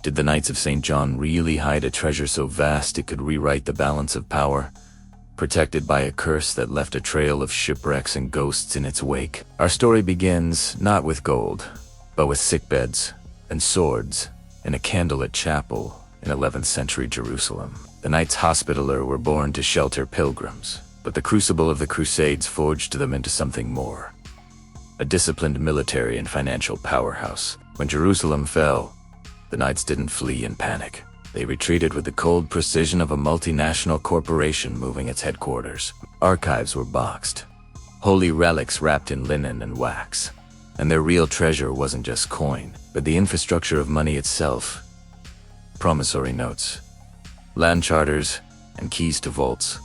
Did the Knights of St. John really hide a treasure so vast it could rewrite the balance of power? Protected by a curse that left a trail of shipwrecks and ghosts in its wake. Our story begins not with gold, but with sickbeds and swords in a candlelit chapel in 11th century Jerusalem. The Knights Hospitaller were born to shelter pilgrims, but the crucible of the Crusades forged them into something more. A disciplined military and financial powerhouse. When Jerusalem fell, the Knights didn't flee in panic. They retreated with the cold precision of a multinational corporation moving its headquarters. Archives were boxed, holy relics wrapped in linen and wax. And their real treasure wasn't just coin, but the infrastructure of money itself. Promissory notes, land charters, and keys to vaults,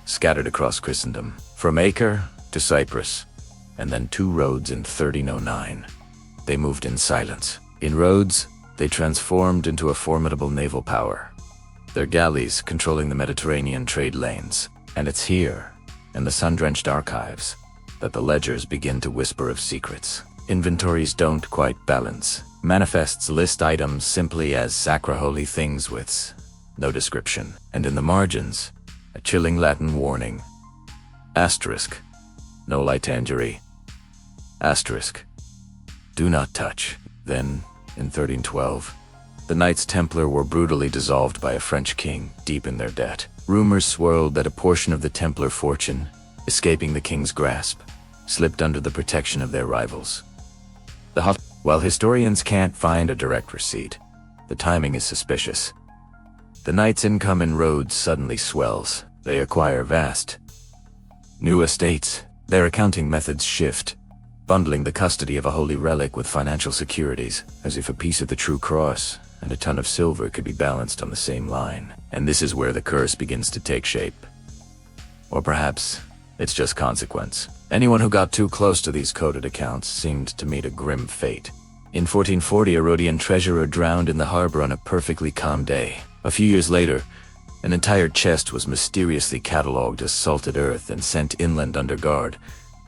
scattered across Christendom, from Acre to Cyprus, and then 2 Rhodes in 1309. They moved in silence. In Rhodes, they transformed into a formidable naval power, their galleys controlling the Mediterranean trade lanes. And it's here, in the sun-drenched archives, that the ledgers begin to whisper of secrets. Inventories don't quite balance. Manifests list items simply as sacra holy things with no description. And in the margins, a chilling Latin warning. Asterisk, noli tangere. Asterisk, do not touch. Then, in 1312, the Knights Templar were brutally dissolved by a French king, deep in their debt. Rumors swirled that a portion of the Templar fortune, escaping the king's grasp, slipped under the protection of their rivals. While historians can't find a direct receipt, the timing is suspicious. The Knights' income in Rhodes suddenly swells. They acquire vast new estates. Their accounting methods shift, bundling the custody of a holy relic with financial securities, as if a piece of the true cross and a ton of silver could be balanced on the same line. And this is where the curse begins to take shape. Or perhaps it's just consequence. Anyone who got too close to these coded accounts seemed to meet a grim fate. In 1440, a Rhodian treasurer drowned in the harbor on a perfectly calm day. A few years later, an entire chest was mysteriously catalogued as salted earth and sent inland under guard,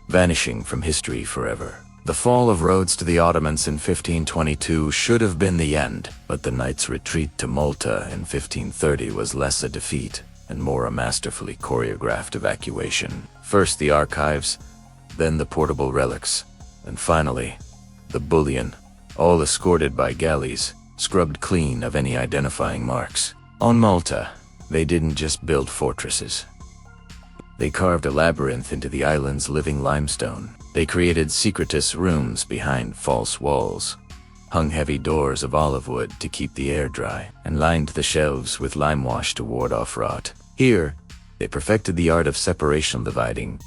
vanishing from history forever. The fall of Rhodes to the Ottomans in 1522 should have been the end, but the Knights' retreat to Malta in 1530 was less a defeat and more a masterfully choreographed evacuation. First the archives, then the portable relics, and finally, the bullion, all escorted by galleys, scrubbed clean of any identifying marks. On Malta, they didn't just build fortresses. They carved a labyrinth into the island's living limestone. They created secretous rooms behind false walls, hung heavy doors of olive wood to keep the air dry, and lined the shelves with lime wash to ward off rot. Here, they perfected the art of separation dividing.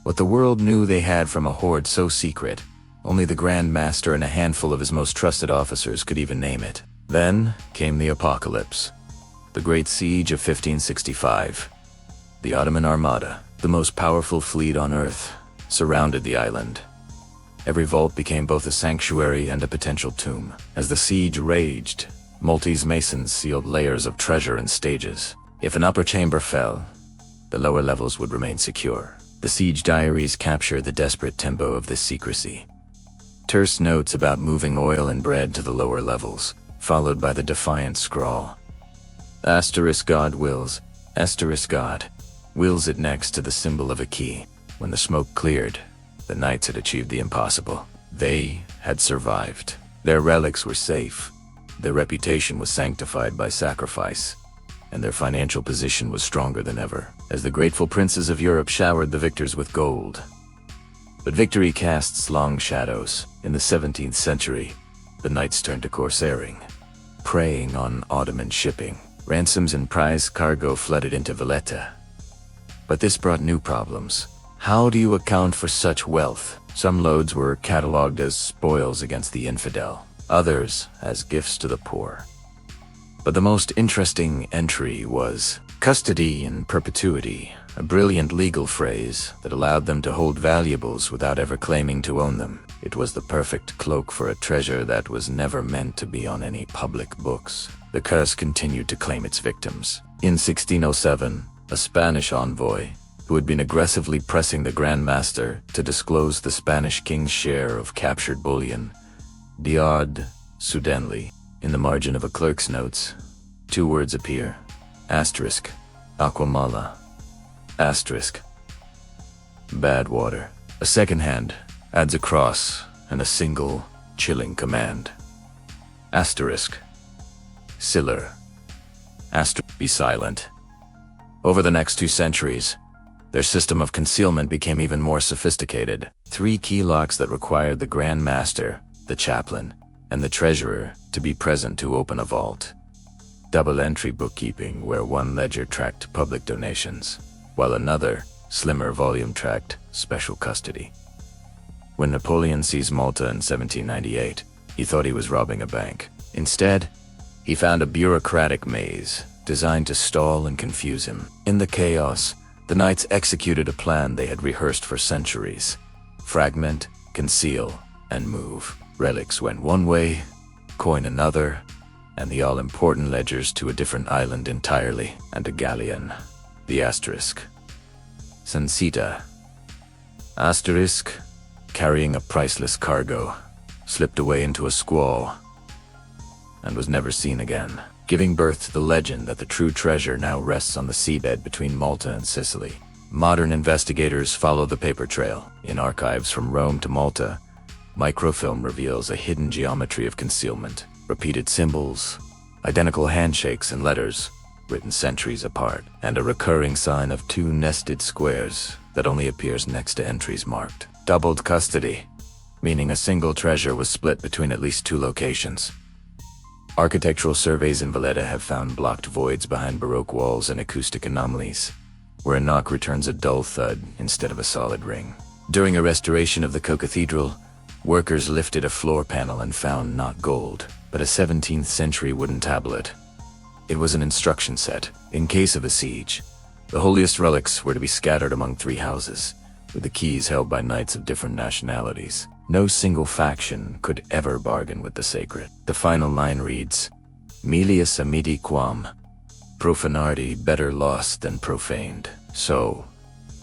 What the world knew they had from a hoard so secret, only the Grand Master and a handful of his most trusted officers could even name it. Then came the apocalypse. The Great Siege of 1565. The Ottoman Armada, the most powerful fleet on earth, surrounded the island. Every vault became both a sanctuary and a potential tomb. As the siege raged, Maltese masons sealed layers of treasure in stages. If an upper chamber fell, the lower levels would remain secure. The siege diaries capture the desperate tempo of this secrecy. Terse notes about moving oil and bread to the lower levels, followed by the defiant scrawl. Asterisk God wills, asterisk God wills it next to the symbol of a key. When the smoke cleared, the Knights had achieved the impossible. They had survived. Their relics were safe. Their reputation was sanctified by sacrifice, and their financial position was stronger than ever, as the grateful princes of Europe showered the victors with gold. But victory casts long shadows. In the 17th century, the Knights turned to corsairing, preying on Ottoman shipping. Ransoms and prize cargo flooded into Valletta. But this brought new problems. How do you account for such wealth? Some loads were catalogued as spoils against the infidel, others as gifts to the poor. But the most interesting entry was custody in perpetuity, a brilliant legal phrase that allowed them to hold valuables without ever claiming to own them. It was the perfect cloak for a treasure that was never meant to be on any public books. The curse continued to claim its victims. In 1607, a Spanish envoy, who had been aggressively pressing the Grand Master to disclose the Spanish king's share of captured bullion, died suddenly In the margin of a clerk's notes, 2 words appear. Asterisk. Aquamala. Asterisk. Bad water. A second hand adds a cross and a single, chilling command. Asterisk. Siller. Asterisk. Be silent. Over the next 2 centuries, their system of concealment became even more sophisticated. 3 key locks that required the Grand Master, the chaplain, and the treasurer to be present to open a vault. Double entry bookkeeping, where one ledger tracked public donations, while another, slimmer volume, tracked special custody. When Napoleon seized Malta in 1798, he thought he was robbing a bank. Instead, he found a bureaucratic maze designed to stall and confuse him. In the chaos, the knights executed a plan they had rehearsed for centuries. Fragment, conceal, and move. Relics went one way, coin another, and the all-important ledgers to a different island entirely, and a galleon. The asterisk. Sansita. Asterisk, carrying a priceless cargo, slipped away into a squall, and was never seen again, giving birth to the legend that the true treasure now rests on the seabed between Malta and Sicily. Modern investigators follow the paper trail. In archives from Rome to Malta, microfilm reveals a hidden geometry of concealment. Repeated symbols, identical handshakes and letters, written centuries apart, and a recurring sign of 2 nested squares that only appears next to entries marked doubled custody, meaning a single treasure was split between at least 2 locations. Architectural surveys in Valletta have found blocked voids behind Baroque walls and acoustic anomalies, where a knock returns a dull thud instead of a solid ring. During a restoration of the cathedral, workers lifted a floor panel and found not gold, but a 17th century wooden tablet. It was an instruction set. In case of a siege, the holiest relics were to be scattered among 3 houses, with the keys held by knights of different nationalities. No single faction could ever bargain with the sacred. The final line reads, Milius amiti quam, profanardi better lost than profaned. So,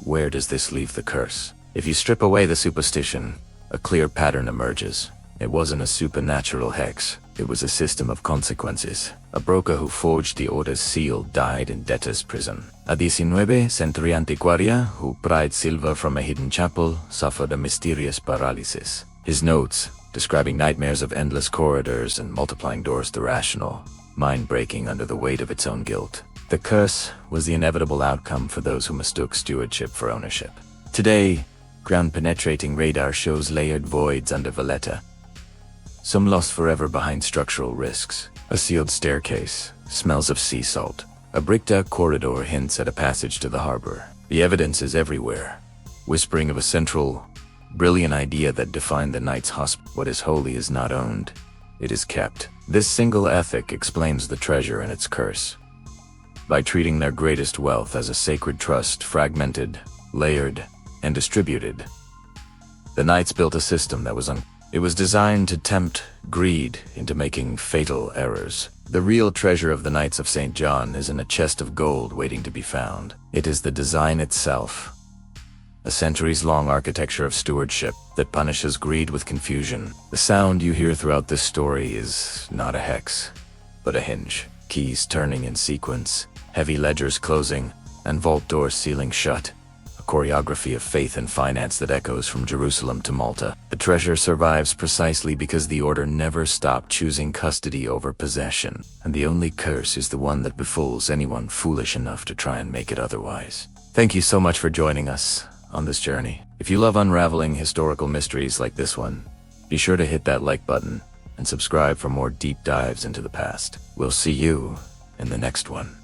where does this leave the curse? If you strip away the superstition, a clear pattern emerges. It wasn't a supernatural hex. It was a system of consequences. A broker who forged the order's seal died in debtor's prison. A 19th century antiquaria who pried silver from a hidden chapel suffered a mysterious paralysis. His notes, describing nightmares of endless corridors and multiplying doors to rational, mind-breaking under the weight of its own guilt. The curse was the inevitable outcome for those who mistook stewardship for ownership. Today, ground-penetrating radar shows layered voids under Valletta, some lost forever behind structural risks. A sealed staircase smells of sea salt. A bricked-out corridor hints at a passage to the harbor. The evidence is everywhere, whispering of a central, brilliant idea that defined the knight's hospital. What is holy is not owned, it is kept. This single ethic explains the treasure and its curse. By treating their greatest wealth as a sacred trust, fragmented, layered, and distributed, the knights built a system that was It was designed to tempt greed into making fatal errors. The real treasure of the Knights of St. John is in a chest of gold waiting to be found. It is the design itself, a centuries-long architecture of stewardship that punishes greed with confusion. The sound you hear throughout this story is not a hex, but a hinge. Keys turning in sequence, heavy ledgers closing, and vault doors sealing shut. Choreography of faith and finance that echoes from Jerusalem to Malta. The treasure survives precisely because the order never stopped choosing custody over possession, and the only curse is the one that befalls anyone foolish enough to try and make it otherwise. Thank you so much for joining us on this journey. If you love unraveling historical mysteries like this one, be sure to hit that like button and subscribe for more deep dives into the past. We'll see you in the next one.